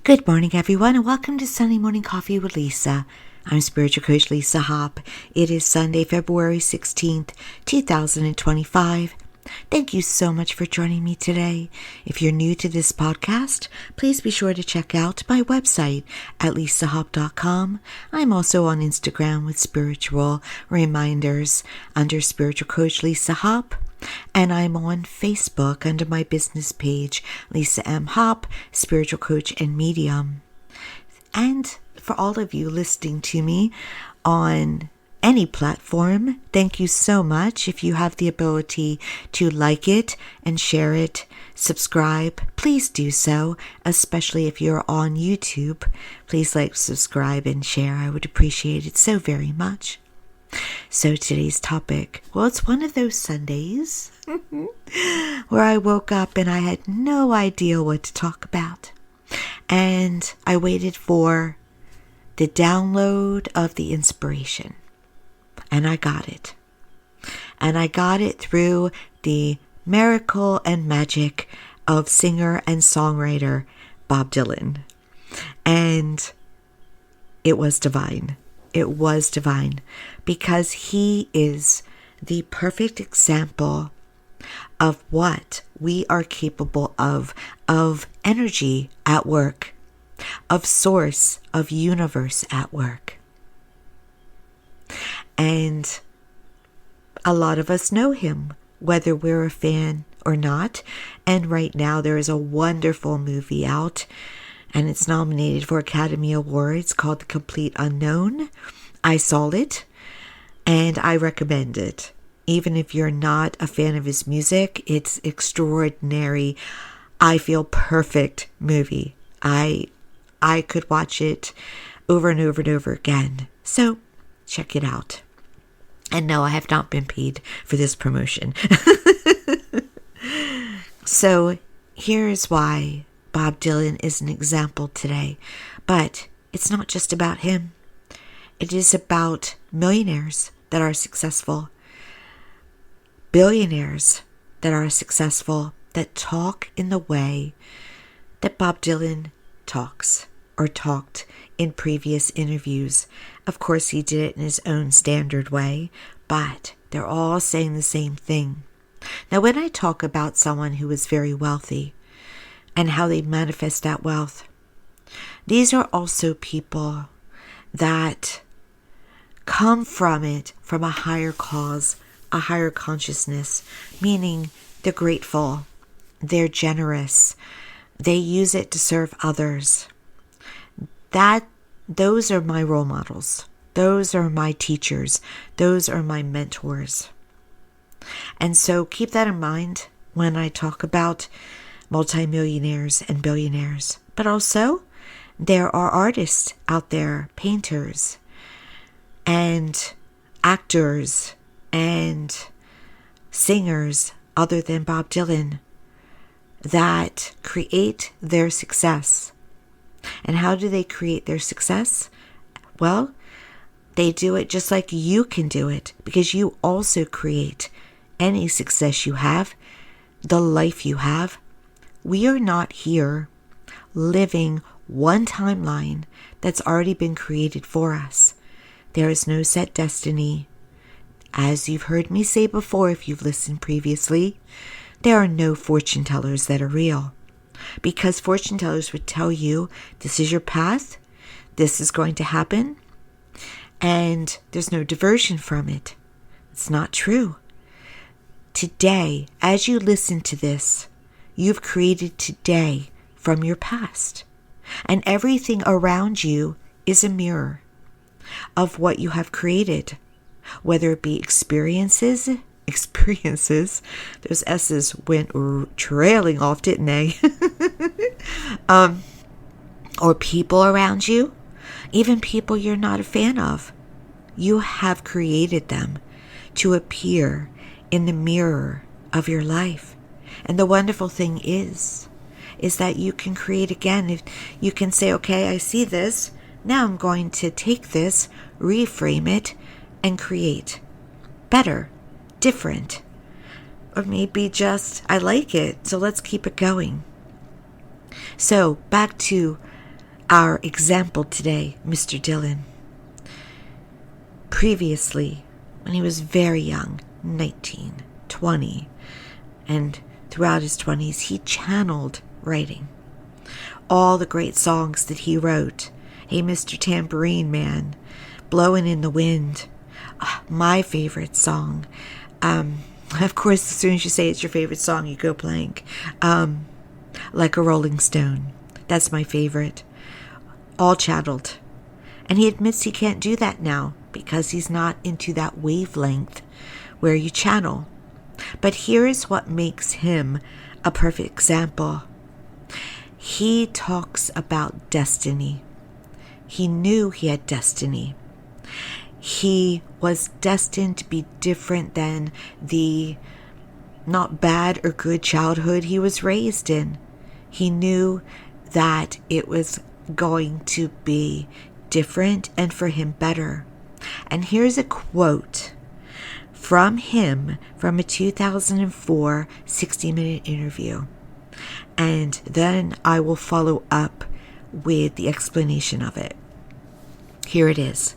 Good morning, everyone, and welcome to Sunday Morning Coffee with Lisa. I'm Spiritual Coach Lisa Hopp. It is Sunday, February 16th, 2025. Thank you so much for joining me today. If you're new to this podcast, please be sure to check out my website at lisahopp.com. I'm also on Instagram with spiritual reminders under Spiritual Coach Lisa Hopp. And I'm on Facebook under my business page, Lisa M. Hopp, Spiritual Coach and Medium. And for all of you listening to me on any platform, thank you so much. If you have the ability to like it and share it, subscribe, please do so, especially if you're on YouTube. Please like, subscribe, and share. I would appreciate it so very much. So today's topic, well, it's one of those Sundays where I woke up and I had no idea what to talk about. And I waited for the download of the inspiration. And I got it. And I got it through the miracle and magic of singer and songwriter Bob Dylan. And it was divine. It was divine because he is the perfect example of what we are capable of energy at work, of source, of universe at work. And a lot of us know him, whether we're a fan or not. And right now there is a wonderful movie out, and it's nominated for Academy Awards called The Complete Unknown. I saw it, and I recommend it. Even if you're not a fan of his music, it's extraordinary. I feel perfect movie. I could watch it over and over and over again. So check it out. And no, I have not been paid for this promotion. So here's why Bob Dylan is an example today. But it's not just about him. It is about millionaires that are successful, billionaires that are successful, that talk in the way that Bob Dylan talks or talked in previous interviews. Of course, he did it in his own standard way, but they're all saying the same thing. Now, when I talk about someone who is very wealthy and how they manifest that wealth, these are also people that come from it from a higher cause, a higher consciousness, meaning they're grateful, they're generous, they use it to serve others. Those are my role models. Those are my teachers. Those are my mentors. And so keep that in mind when I talk about multimillionaires and billionaires. But also, there are artists out there, painters, and actors and singers other than Bob Dylan that create their success. And how do they create their success? Well, they do it just like you can do it, because you also create any success you have, the life you have. We are not here living one timeline that's already been created for us. There is no set destiny. As you've heard me say before, if you've listened previously, there are no fortune tellers that are real. Because fortune tellers would tell you, this is your path, this is going to happen, and there's no diversion from it. It's not true. Today, as you listen to this, you've created today from your past. And everything around you is a mirror of what you have created, whether it be experiences, those S's went trailing off, didn't they? Or people around you, even people you're not a fan of. You have created them to appear in the mirror of your life. And the wonderful thing is that you can create again. If you can say, okay, I see this. Now I'm going to take this, reframe it, and create better, different, or maybe just, I like it, so let's keep it going. So back to Our example today, Mr. Dylan, previously, when he was very young, 19, 20, and throughout his 20s, he channeled writing. All the great songs that he wrote. Hey, Mr. Tambourine Man, Blowing in the Wind, my favorite song. Of course, as soon as you say it's your favorite song, you go blank. Like a Rolling Stone. That's my favorite. All channeled. And he admits he can't do that now because he's not into that wavelength where you channel. But here is what makes him a perfect example. He talks about destiny. He knew he had destiny. He was destined to be different than the not bad or good childhood he was raised in. He knew that it was going to be different and for him better. And here's a quote from him from a 2004 60-minute interview. And then I will follow up with the explanation of it. Here it is.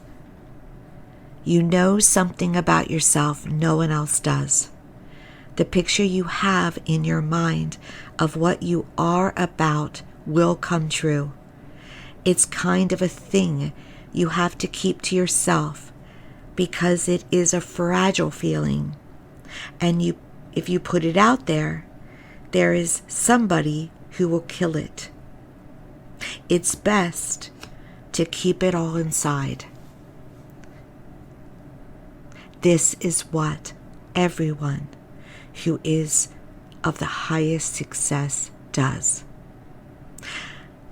You know something about yourself no one else does. The picture you have in your mind of what you are about will come true. It's kind of a thing you have to keep to yourself because it is a fragile feeling. And if you put it out there, there is somebody who will kill it. It's best to keep it all inside. This is what everyone who is of the highest success does.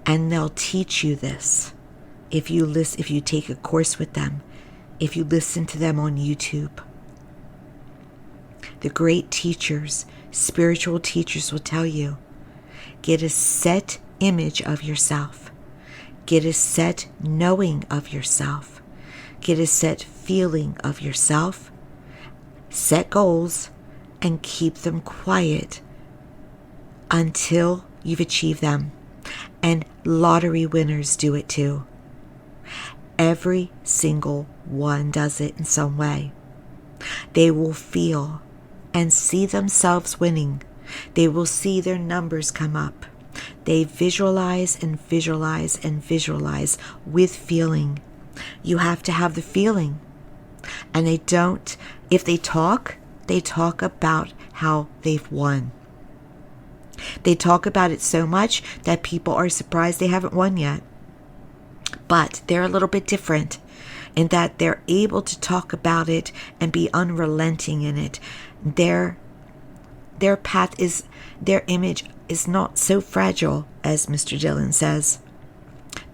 And they'll teach you this if you take a course with them, if you listen to them on YouTube. The great teachers, spiritual teachers will tell you, get a set image of yourself. Get a set knowing of yourself. Get a set feeling of yourself. Set goals and keep them quiet until you've achieved them. And lottery winners do it too. Every single one does it in some way. They will feel and see themselves winning. They will see their numbers come up. They visualize and visualize and visualize with feeling. You have to have the feeling. And they don't, if they talk about how they've won. They talk about it so much that people are surprised they haven't won yet. But they're a little bit different in that they're able to talk about it and be unrelenting in it. Their path is, their image is not so fragile, as Mr. Dylan says,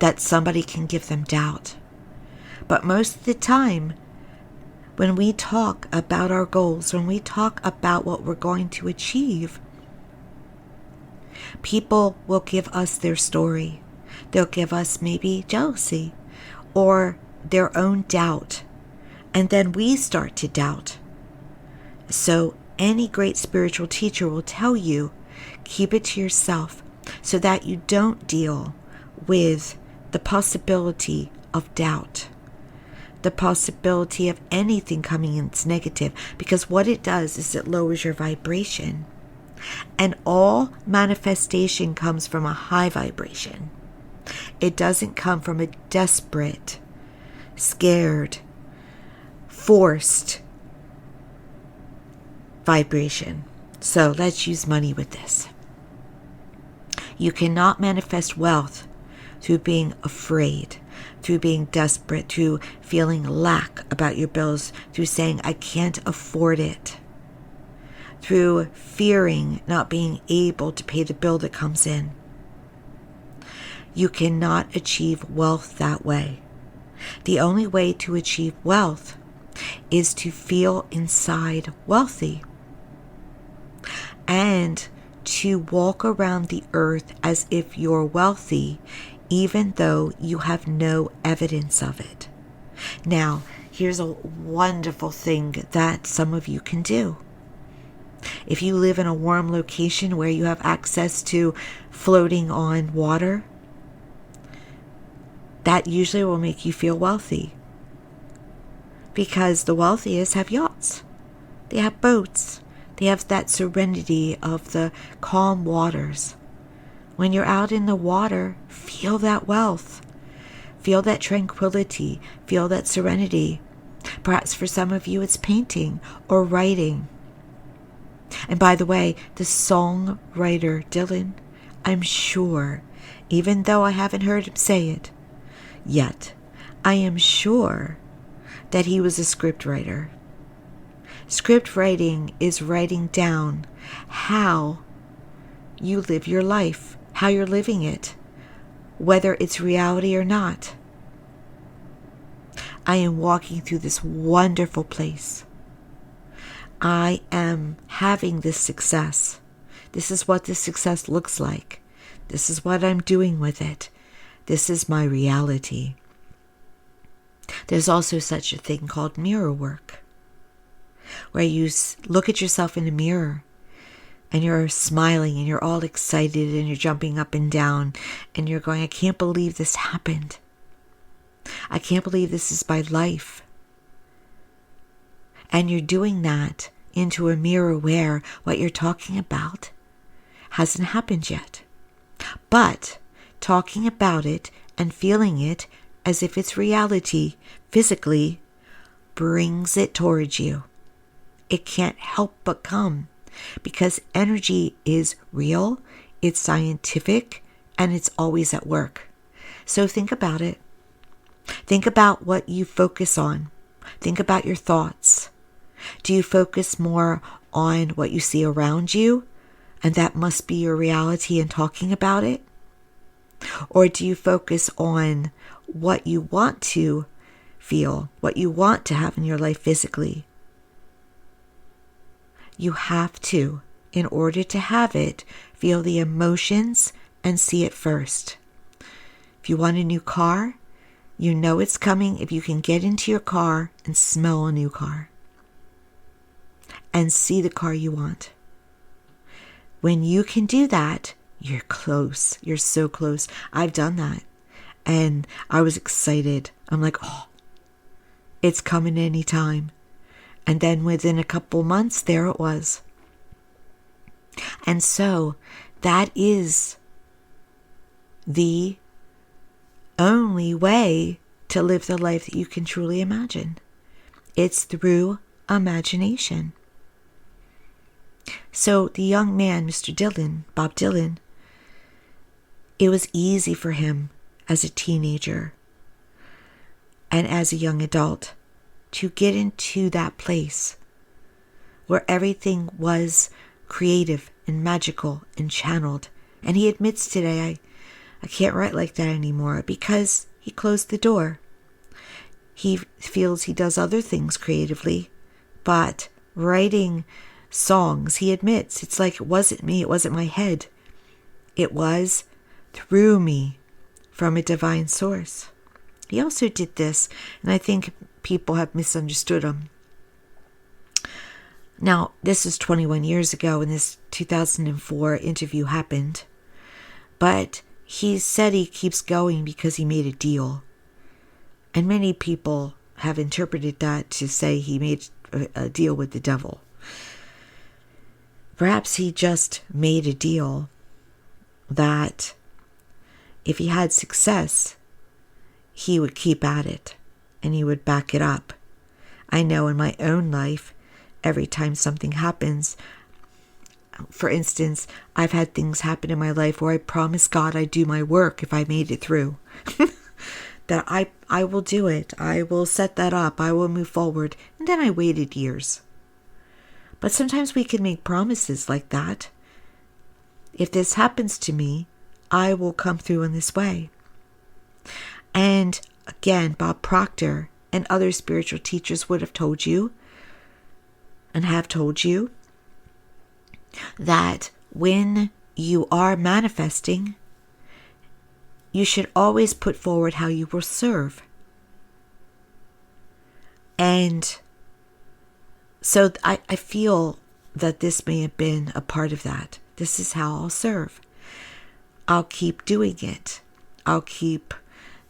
that somebody can give them doubt. But most of the time, when we talk about our goals, when we talk about what we're going to achieve, people will give us their story. They'll give us maybe jealousy or their own doubt. And then we start to doubt. So any great spiritual teacher will tell you, keep it to yourself so that you don't deal with the possibility of doubt. The possibility of anything coming in that's negative, because what it does is it lowers your vibration. And all manifestation comes from a high vibration. It doesn't come from a desperate, scared, forced vibration. So let's use money with this. You cannot manifest wealth through being afraid, through being desperate, through feeling lack about your bills, through saying, I can't afford it, through fearing not being able to pay the bill that comes in. You cannot achieve wealth that way. The only way to achieve wealth is to feel inside wealthy and to walk around the earth as if you're wealthy, even though you have no evidence of it. Now, here's a wonderful thing that some of you can do. If you live in a warm location where you have access to floating on water, that usually will make you feel wealthy. Because the wealthiest have yachts. They have boats. They have that serenity of the calm waters. When you're out in the water, feel that wealth. Feel that tranquility. Feel that serenity. Perhaps for some of you it's painting or writing. And by the way, the songwriter Dylan, I'm sure, even though I haven't heard him say it yet, I am sure that he was a script writer. Script writing is writing down how you live your life, how you're living it, whether it's reality or not. I am walking through this wonderful place. I am having this success. This is what this success looks like. This is what I'm doing with it. This is my reality. There's also such a thing called mirror work, where you look at yourself in the mirror and you're smiling and you're all excited and you're jumping up and down and you're going, I can't believe this happened. I can't believe this is my life. And you're doing that into a mirror where what you're talking about hasn't happened yet. But talking about it and feeling it as if it's reality physically brings it towards you. It can't help but come because energy is real, it's scientific, and it's always at work. So think about it. Think about what you focus on. Think about your thoughts. Do you focus more on what you see around you, and that must be your reality and talking about it? Or do you focus on what you want to feel, what you want to have in your life physically? You have to, in order to have it, feel the emotions and see it first. If you want a new car, you know it's coming if you can get into your car and smell a new car and see the car you want. When you can do that, you're close. You're so close. I've done that. And I was excited. I'm like, oh, it's coming anytime. And then within a couple months, there it was. And so that is the only way to live the life that you can truly imagine. It's through imagination. So the young man, Mr. Dylan, Bob Dylan, it was easy for him as a teenager and as a young adult to get into that place where everything was creative and magical and channeled. And he admits today, I can't write like that anymore because he closed the door. He feels he does other things creatively, but writing songs, he admits, it's like it wasn't me, it wasn't my head. It was through me from a divine source. He also did this, and I think people have misunderstood him. Now, this is 21 years ago when this 2004 interview happened, but he said he keeps going because he made a deal. And many people have interpreted that to say he made a deal with the devil. Perhaps he just made a deal that if he had success, he would keep at it and he would back it up. I know in my own life, every time something happens, for instance, I've had things happen in my life where I promised God I'd do my work if I made it through. That I will do it. I will set that up. I will move forward. And then I waited years. But sometimes we can make promises like that. If this happens to me, I will come through in this way. And again, Bob Proctor and other spiritual teachers would have told you and have told you that when you are manifesting, you should always put forward how you will serve. And so I feel that this may have been a part of that. This is how I'll serve. I'll keep doing it. I'll keep,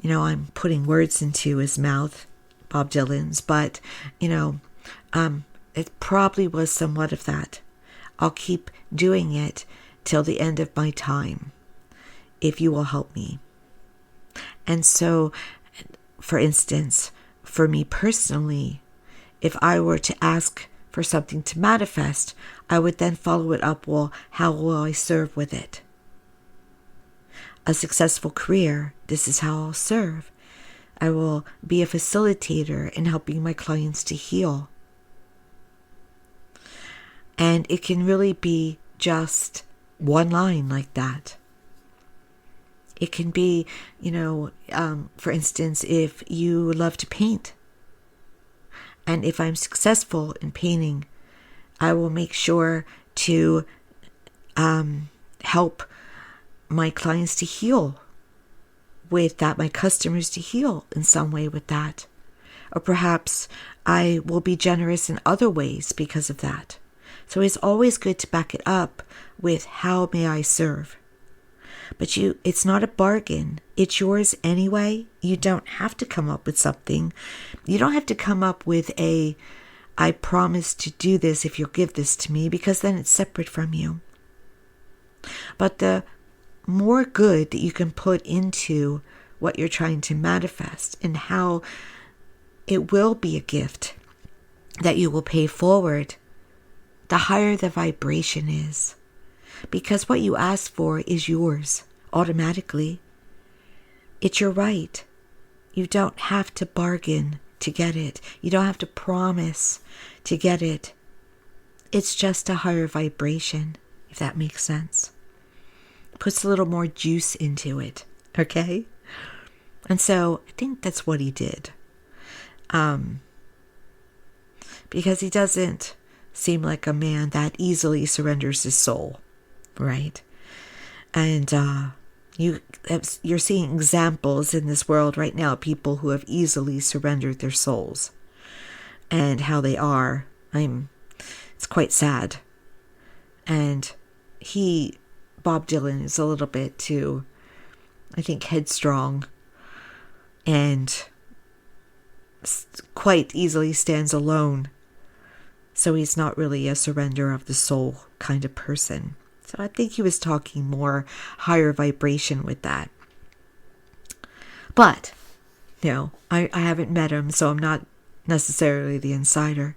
I'm putting words into his mouth, Bob Dylan's, but, it probably was somewhat of that. I'll keep doing it till the end of my time, if you will help me. And so, for instance, for me personally, if I were to ask for something to manifest, I would then follow it up, well, how will I serve with it? A successful career, this is how I'll serve. I will be a facilitator in helping my clients to heal. And it can really be just one line like that. It can be, for instance, if you love to paint, and if I'm successful in painting, I will make sure to help my clients to heal with that, my customers to heal in some way with that. Or perhaps I will be generous in other ways because of that. So it's always good to back it up with how may I serve. But it's not a bargain. It's yours anyway. You don't have to come up with something. You don't have to come up with I promise to do this if you'll give this to me, because then it's separate from you. But the more good that you can put into what you're trying to manifest and how it will be a gift that you will pay forward, the higher the vibration is. Because what you ask for is yours automatically. It's your right. You don't have to bargain to get it. You don't have to promise to get it. It's just a higher vibration, if that makes sense. Puts a little more juice into it, okay? And so I think that's what he did. Because he doesn't seem like a man that easily surrenders his soul, right? And you're seeing examples in this world right now, people who have easily surrendered their souls, and how they are. It's quite sad. And Bob Dylan, is a little bit too, I think, headstrong, and quite easily stands alone. So he's not really a surrender of the soul kind of person. So I think he was talking more higher vibration with that. But, I haven't met him, so I'm not necessarily the insider.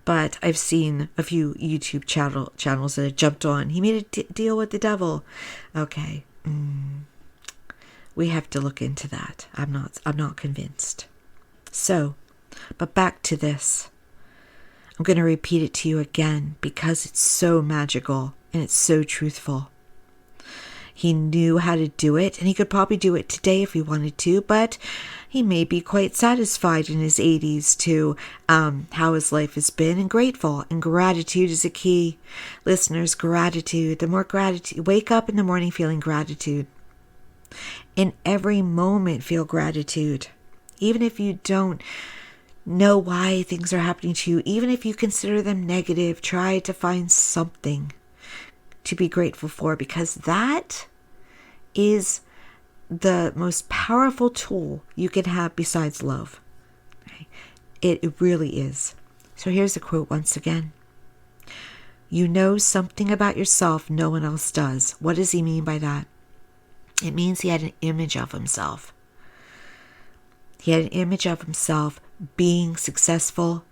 But I've seen a few YouTube channels that have jumped on. He made a deal with the devil. Okay. We have to look into that. I'm not convinced. So, but back to this. I'm going to repeat it to you again because it's so magical and it's so truthful. He knew how to do it, and he could probably do it today if he wanted to, but he may be quite satisfied in his 80s to how his life has been, and grateful. And gratitude is a key. Listeners, gratitude. The more gratitude, wake up in the morning feeling gratitude. In every moment, feel gratitude. Even if you don't know why things are happening to you, even if you consider them negative, try to find something to be grateful for, because that is the most powerful tool you can have besides love. Okay? It really is. So here's a quote once again. You know something about yourself no one else does. What does he mean by that? It means he had an image of himself. He had an image of himself being successful,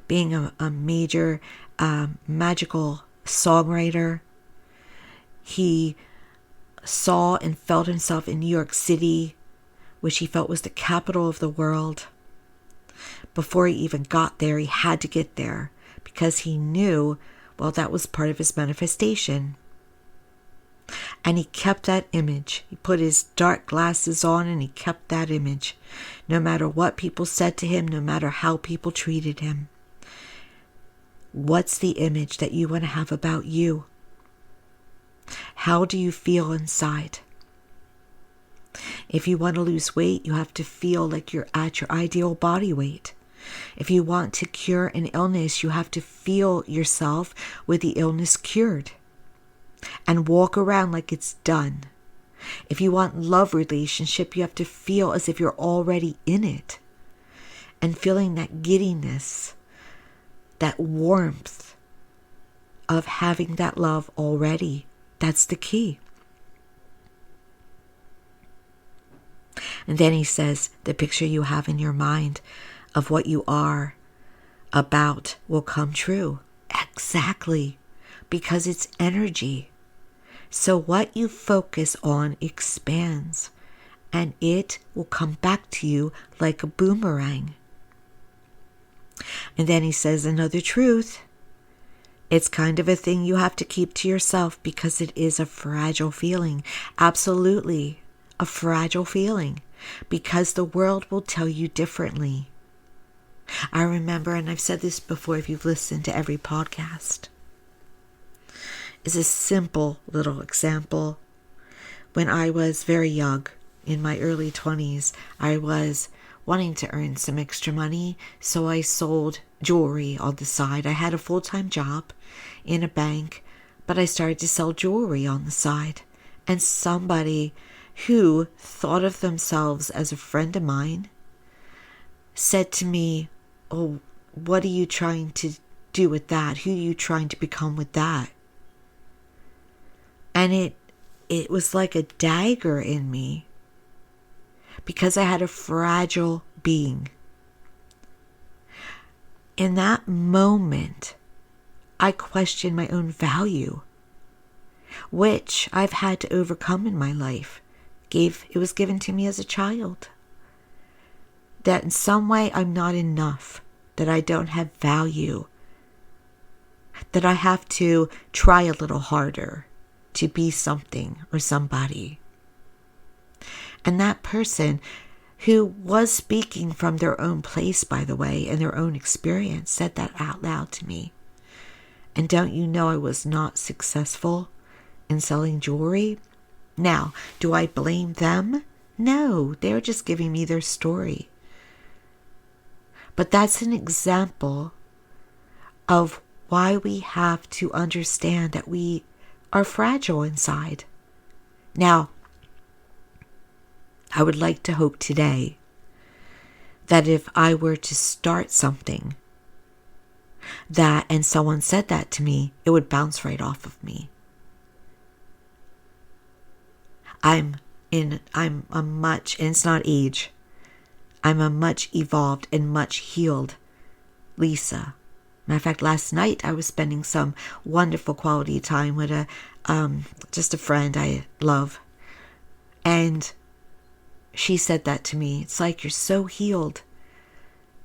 being a major magical songwriter. He saw and felt himself in New York City, which he felt was the capital of the world. Before he even got there, he had to get there because he knew, well, that was part of his manifestation. And he kept that image. He put his dark glasses on and he kept that image. No matter what people said to him, no matter how people treated him. What's the image that you want to have about you? How do you feel inside? If you want to lose weight, you have to feel like you're at your ideal body weight. If you want to cure an illness, you have to feel yourself with the illness cured. And walk around like it's done. If you want love relationship, you have to feel as if you're already in it. And feeling that giddiness, that warmth of having that love already. That's the key. And then he says, the picture you have in your mind of what you are about will come true. Exactly. Because it's energy. So what you focus on expands, and it will come back to you like a boomerang. And then he says another truth. It's kind of a thing you have to keep to yourself because it is a fragile feeling. Absolutely a fragile feeling, because the world will tell you differently. I remember, and I've said this before if you've listened to every podcast, is a simple little example. When I was very young, in my early 20s, I was wanting to earn some extra money, so I sold jewelry on the side. I had a full-time job in a bank, but I started to sell jewelry on the side. And somebody who thought of themselves as a friend of mine said to me, "Oh, what are you trying to do with that? Who are you trying to become with that?" And it was like a dagger in me, because I had a fragile being. In that moment, I questioned my own value, which I've had to overcome in my life. It was given to me as a child. That in some way I'm not enough, that I don't have value, that I have to try a little harder to be something or somebody. And that person, who was speaking from their own place, by the way, and their own experience, said that out loud to me. And don't you know I was not successful in selling jewelry? Now, do I blame them? No, they're just giving me their story. But that's an example of why we have to understand that we are fragile inside. Now, I would like to hope today that if I were to start something and someone said that to me, it would bounce right off of me. I'm a much, and it's not age, I'm a much evolved and much healed Lisa. Matter of fact, last night I was spending some wonderful quality time with just a friend I love. And she said that to me. It's like, you're so healed.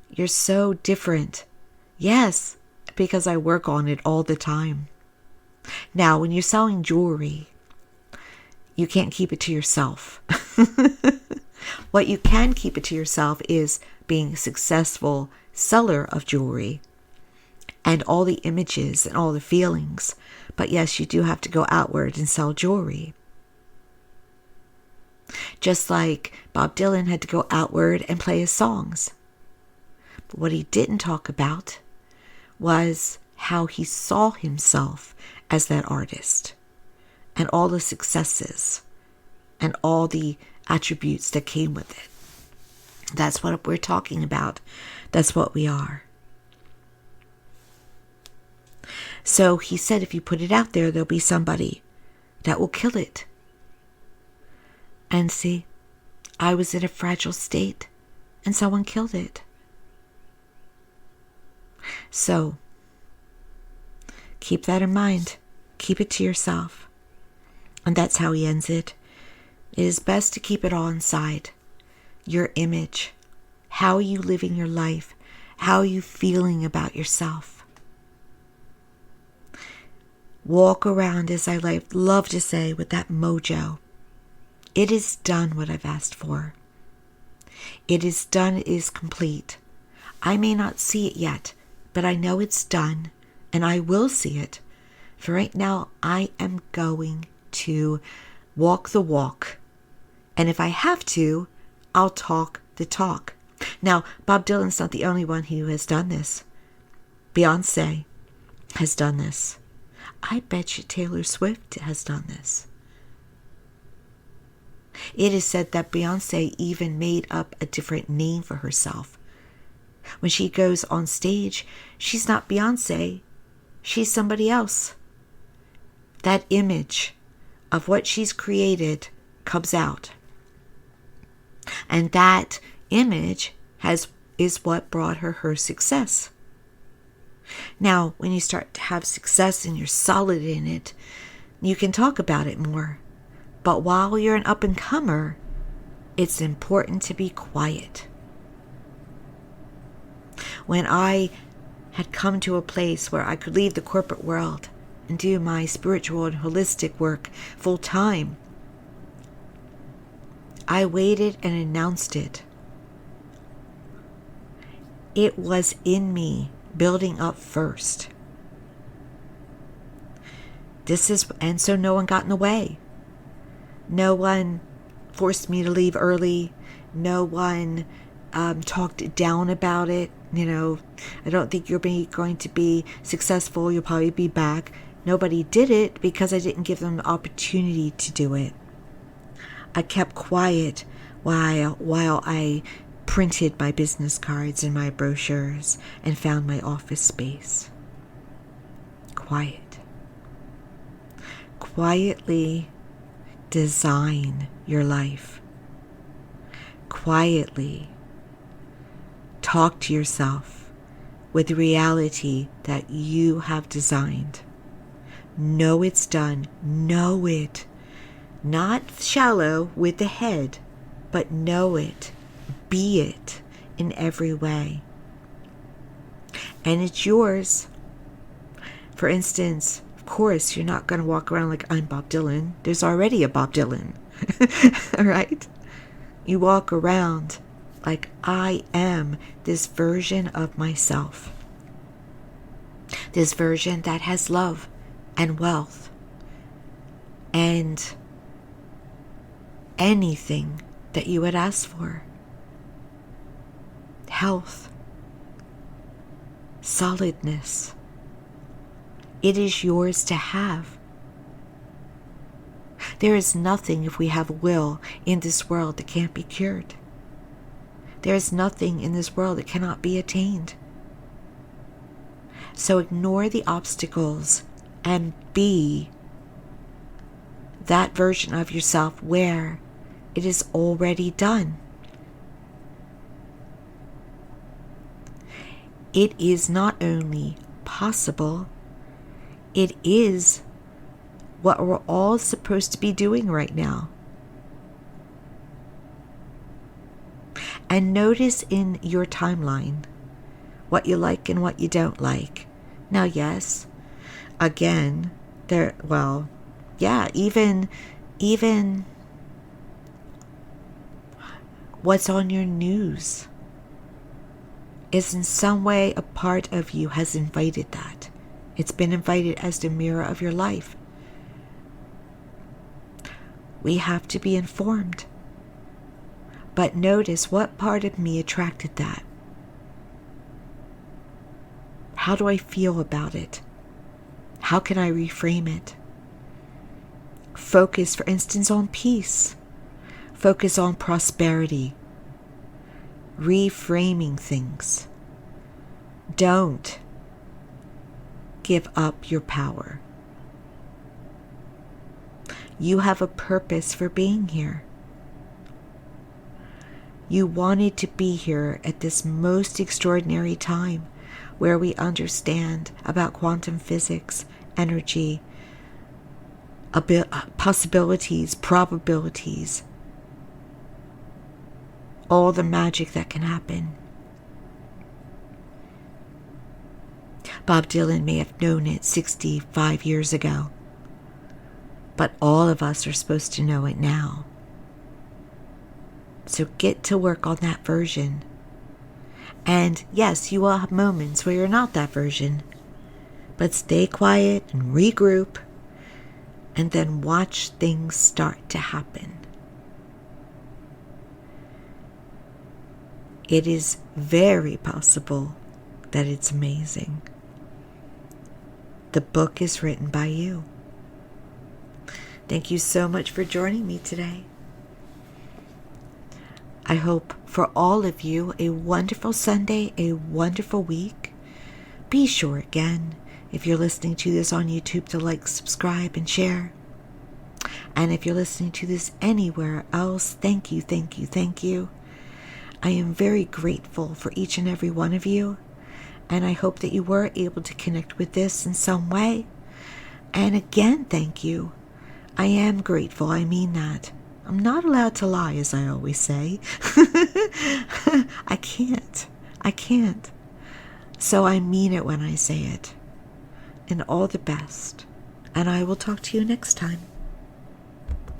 You're so different. Yes, because I work on it all the time. Now, when you're selling jewelry, you can't keep it to yourself. What you can keep it to yourself is being a successful seller of jewelry and all the images and all the feelings. But yes, you do have to go outward and sell jewelry. Just like Bob Dylan had to go outward and play his songs. But what he didn't talk about was how he saw himself as that artist, and all the successes and all the attributes that came with it. That's what we're talking about. That's what we are. So he said, if you put it out there, there'll be somebody that will kill it. And see, I was in a fragile state and someone killed it. So keep that in mind. Keep it to yourself. And that's how he ends it. It is best to keep it all inside. Your image. How are you living your life? How are you feeling about yourself? Walk around, as I love to say, with that mojo. It is done what I've asked for. It is done, it is complete. I may not see it yet, but I know it's done, and I will see it. For right now, I am going to walk the walk. And if I have to, I'll talk the talk. Now, Bob Dylan's not the only one who has done this. Beyonce has done this. I bet you Taylor Swift has done this. It is said that Beyonce even made up a different name for herself. When she goes on stage, she's not Beyonce, she's somebody else. That image of what she's created comes out. And that image is what brought her success. Now, when you start to have success and you're solid in it, you can talk about it more. But while you're an up-and-comer, it's important to be quiet. When I had come to a place where I could leave the corporate world and do my spiritual and holistic work full time, I waited and announced it. It was in me, building up first. And so no one got in the way. No one forced me to leave early. No one talked down about it. I don't think you're going to be successful. You'll probably be back. Nobody did it because I didn't give them the opportunity to do it. I kept quiet while I printed my business cards and my brochures and found my office space. Quiet. Quietly design your life. Quietly talk to yourself with the reality that you have designed. Know it's done. Know it. Not shallow with the head, but know it. Be it in every way. And it's yours. For instance, of course, you're not going to walk around like I'm Bob Dylan. There's already a Bob Dylan. All right? You walk around like I am this version of myself. This version that has love and wealth and anything that you would ask for. Health, solidness. It is yours to have. There is nothing, if we have will, in this world that can't be cured. There is nothing in this world that cannot be attained. So ignore the obstacles and be that version of yourself where it is already done. It is not only possible, it is what we're all supposed to be doing right now. And notice in your timeline what you like and what you don't like. Now, yes, again, even what's on your news is in some way a part of you has invited that. It's been invited as the mirror of your life. We have to be informed. But notice what part of me attracted that. How do I feel about it? How can I reframe it? Focus, for instance, on peace. Focus on prosperity. Reframing things. Don't give up your power. You have a purpose for being here. You wanted to be here at this most extraordinary time where we understand about quantum physics, energy, possibilities, probabilities, all the magic that can happen. Bob Dylan may have known it 65 years ago, but all of us are supposed to know it now. So get to work on that version. And yes, you will have moments where you're not that version, but stay quiet and regroup, and then watch things start to happen. It is very possible that it's amazing. The book is written by you. Thank you so much for joining me today. I hope for all of you a wonderful Sunday, a wonderful week. Be sure again, if you're listening to this on YouTube, to like, subscribe, and share. And if you're listening to this anywhere else, thank you, thank you, thank you. I am very grateful for each and every one of you. And I hope that you were able to connect with this in some way. And again, thank you. I am grateful. I mean that. I'm not allowed to lie, as I always say. I can't. So I mean it when I say it. And all the best. And I will talk to you next time.